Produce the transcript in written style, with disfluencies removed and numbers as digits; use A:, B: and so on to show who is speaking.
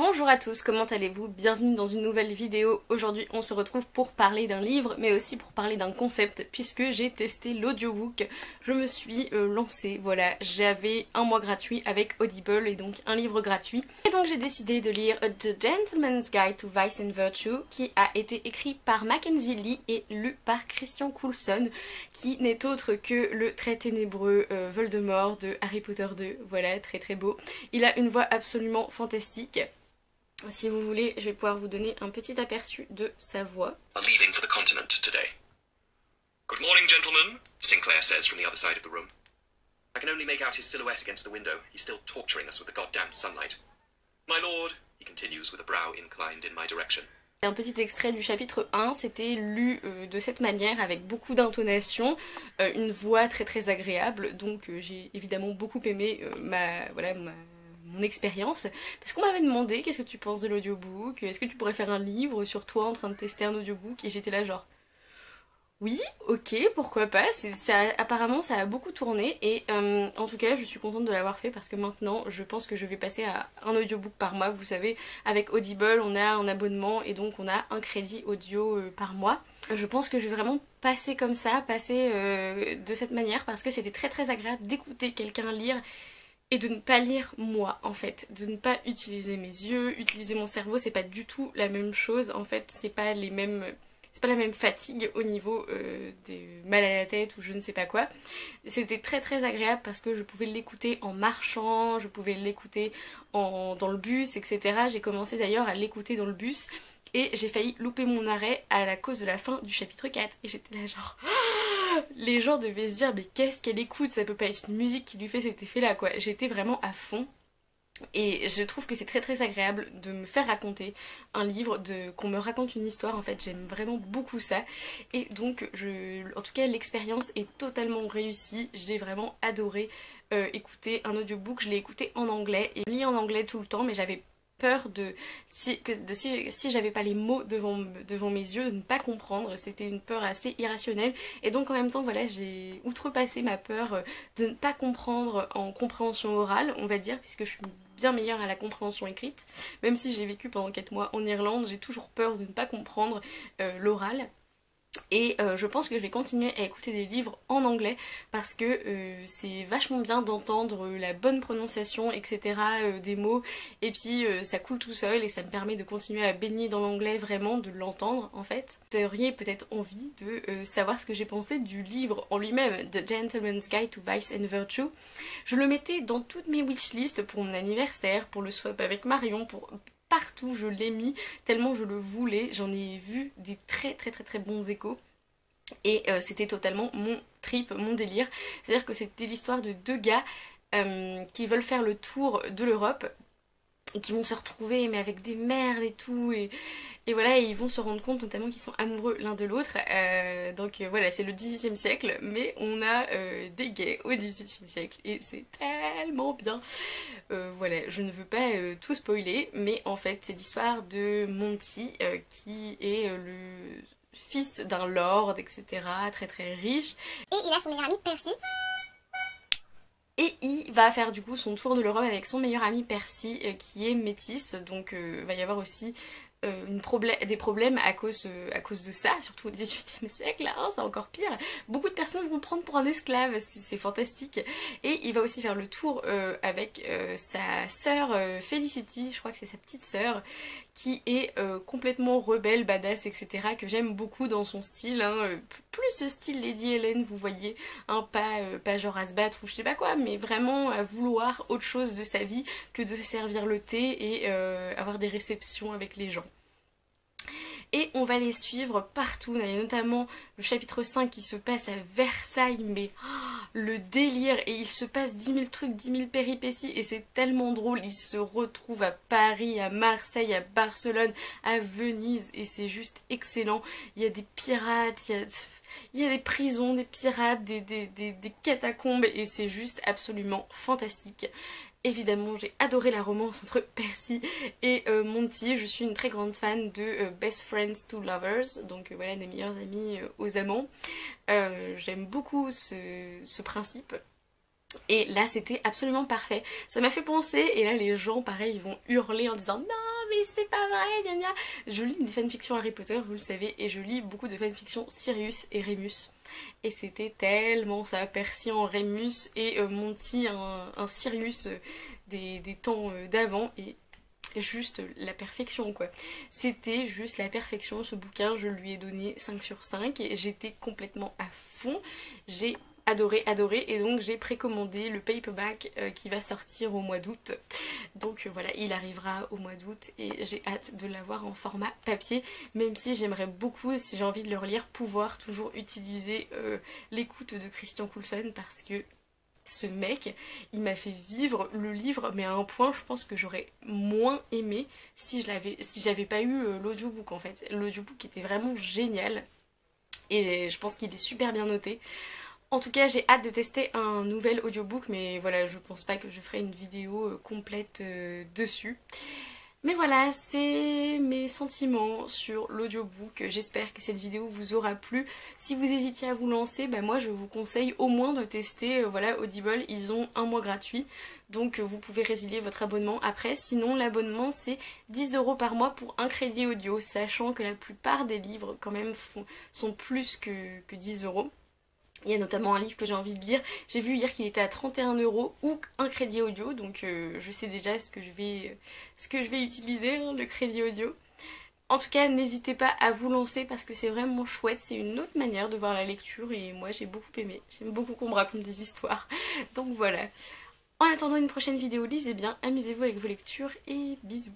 A: Bonjour à tous, comment allez-vous? Bienvenue dans une nouvelle vidéo. Aujourd'hui on se retrouve pour parler d'un livre mais aussi pour parler d'un concept puisque j'ai testé l'audiobook. Je me suis lancée, voilà, j'avais un mois gratuit avec Audible et donc un livre gratuit. Et donc j'ai décidé de lire The Gentleman's Guide to Vice and Virtue qui a été écrit par Mackenzie Lee et lu par Christian Coulson qui n'est autre que le très ténébreux Voldemort de Harry Potter 2. Voilà, très très beau. Il a une voix absolument fantastique. Si vous voulez, je vais pouvoir vous donner un petit aperçu de sa voix.
B: Leaving for the continent today. Good morning, gentlemen, Sinclair says from the other side of the room. I can only make out his silhouette against the window. He's still torturing us with the goddamn sunlight. My lord, he continues with a brow inclined in my direction.
A: Un petit extrait du chapitre 1, c'était lu de cette manière avec beaucoup d'intonation, une voix très très agréable, donc j'ai évidemment beaucoup aimé mon expérience, parce qu'on m'avait demandé qu'est-ce que tu penses de l'audiobook, est-ce que tu pourrais faire un livre sur toi en train de tester un audiobook, et j'étais là genre oui, ok, pourquoi pas, apparemment ça a beaucoup tourné et en tout cas je suis contente de l'avoir fait parce que maintenant je pense que je vais passer à un audiobook par mois. Vous savez, avec Audible on a un abonnement et donc on a un crédit audio par mois. Je pense que je vais vraiment passer comme ça, de cette manière parce que c'était très très agréable d'écouter quelqu'un lire et de ne pas lire moi en fait, de ne pas utiliser mes yeux, utiliser mon cerveau, c'est pas du tout la même chose en fait, c'est pas la même fatigue au niveau des mal à la tête ou je ne sais pas quoi. C'était très très agréable parce que je pouvais l'écouter en marchant, je pouvais l'écouter dans le bus, etc. J'ai commencé d'ailleurs à l'écouter dans le bus et j'ai failli louper mon arrêt à la cause de la fin du chapitre 4. Et j'étais là genre... Les gens devaient se dire mais qu'est-ce qu'elle écoute, ça peut pas être une musique qui lui fait cet effet là quoi. J'étais vraiment à fond. Et je trouve que c'est très très agréable de me faire raconter un livre, qu'on me raconte une histoire, en fait j'aime vraiment beaucoup ça. Et donc en tout cas l'expérience est totalement réussie, j'ai vraiment adoré écouter un audiobook, je l'ai écouté en anglais et lis en anglais tout le temps mais j'avais peur si j'avais pas les mots devant mes yeux de ne pas comprendre, c'était une peur assez irrationnelle et donc en même temps voilà j'ai outrepassé ma peur de ne pas comprendre en compréhension orale on va dire puisque je suis bien meilleure à la compréhension écrite même si j'ai vécu pendant 4 mois en Irlande j'ai toujours peur de ne pas comprendre l'oral. Et je pense que je vais continuer à écouter des livres en anglais parce que c'est vachement bien d'entendre la bonne prononciation etc. Des mots et puis ça coule tout seul et ça me permet de continuer à baigner dans l'anglais vraiment, de l'entendre en fait. Vous auriez peut-être envie de savoir ce que j'ai pensé du livre en lui-même, The Gentleman's Guide to Vice and Virtue. Je le mettais dans toutes mes wishlists pour mon anniversaire, pour le swap avec Marion, pour... Partout je l'ai mis tellement je le voulais, j'en ai vu des très très très très bons échos et c'était totalement mon trip, mon délire. C'est à dire que c'était l'histoire de deux gars qui veulent faire le tour de l'Europe et qui vont se retrouver mais avec des merdes et tout et voilà, et ils vont se rendre compte notamment qu'ils sont amoureux l'un de l'autre. Donc voilà, c'est le 18e siècle, mais on a des gays au 18e siècle et c'est tellement bien. Voilà, je ne veux pas tout spoiler, mais en fait c'est l'histoire de Monty qui est le fils d'un lord, etc. Très très riche.
C: Et il a son meilleur ami Percy.
A: Et il va faire du coup son tour de l'Europe avec son meilleur ami Percy qui est métisse, donc va y avoir aussi des problèmes à cause de ça, surtout au XVIIIe siècle, hein, c'est encore pire. Beaucoup de personnes vont le prendre pour un esclave, c'est fantastique. Et il va aussi faire le tour avec sa sœur Felicity, je crois que c'est sa petite sœur, qui est complètement rebelle, badass, etc. que j'aime beaucoup dans son style, hein, plus ce style Lady Helen, vous voyez, hein, pas genre à se battre ou je sais pas quoi, mais vraiment à vouloir autre chose de sa vie que de servir le thé et avoir des réceptions avec les gens. Et on va les suivre partout, il y a notamment le chapitre 5 qui se passe à Versailles, mais le délire, et il se passe 10 000 trucs, 10 000 péripéties, et c'est tellement drôle, ils se retrouvent à Paris, à Marseille, à Barcelone, à Venise, et c'est juste excellent. Il y a des pirates, il y a des prisons, des pirates, des catacombes, et c'est juste absolument fantastique. Évidemment j'ai adoré la romance entre Percy et Monty, je suis une très grande fan de Best Friends to Lovers, donc voilà, des meilleurs amis aux amants. J'aime beaucoup ce principe. Et là c'était absolument parfait. Ça m'a fait penser, et là les gens pareil ils vont hurler en disant non c'est pas vrai, gna gna. Je lis des fanfictions Harry Potter, vous le savez, et je lis beaucoup de fanfictions Sirius et Rémus. Et c'était tellement ça, Percy en Rémus et Monty un Sirius des temps d'avant, et juste la perfection quoi. C'était juste la perfection, ce bouquin, je lui ai donné 5 sur 5 et j'étais complètement à fond. J'ai adoré, adoré, et donc j'ai précommandé le paperback qui va sortir au mois d'août. Donc voilà, il arrivera au mois d'août et j'ai hâte de l'avoir en format papier, même si j'aimerais beaucoup, si j'ai envie de le relire, pouvoir toujours utiliser l'écoute de Christian Coulson, parce que ce mec, il m'a fait vivre le livre, mais à un point, je pense que j'aurais moins aimé si j'avais pas eu l'audiobook en fait. L'audiobook était vraiment génial et je pense qu'il est super bien noté. En tout cas, j'ai hâte de tester un nouvel audiobook, mais voilà, je pense pas que je ferai une vidéo complète dessus. Mais voilà, c'est mes sentiments sur l'audiobook. J'espère que cette vidéo vous aura plu. Si vous hésitiez à vous lancer, bah moi je vous conseille au moins de tester, voilà, Audible, ils ont un mois gratuit. Donc vous pouvez résilier votre abonnement après. Sinon l'abonnement c'est 10 € par mois pour un crédit audio, sachant que la plupart des livres quand même sont plus que 10 €. Il y a notamment un livre que j'ai envie de lire. J'ai vu hier qu'il était à 31 € ou un crédit audio. Donc je sais déjà ce que je vais utiliser, hein, le crédit audio. En tout cas, n'hésitez pas à vous lancer parce que c'est vraiment chouette. C'est une autre manière de voir la lecture et moi j'ai beaucoup aimé. J'aime beaucoup qu'on me raconte des histoires. Donc voilà. En attendant une prochaine vidéo, lisez bien, amusez-vous avec vos lectures et bisous.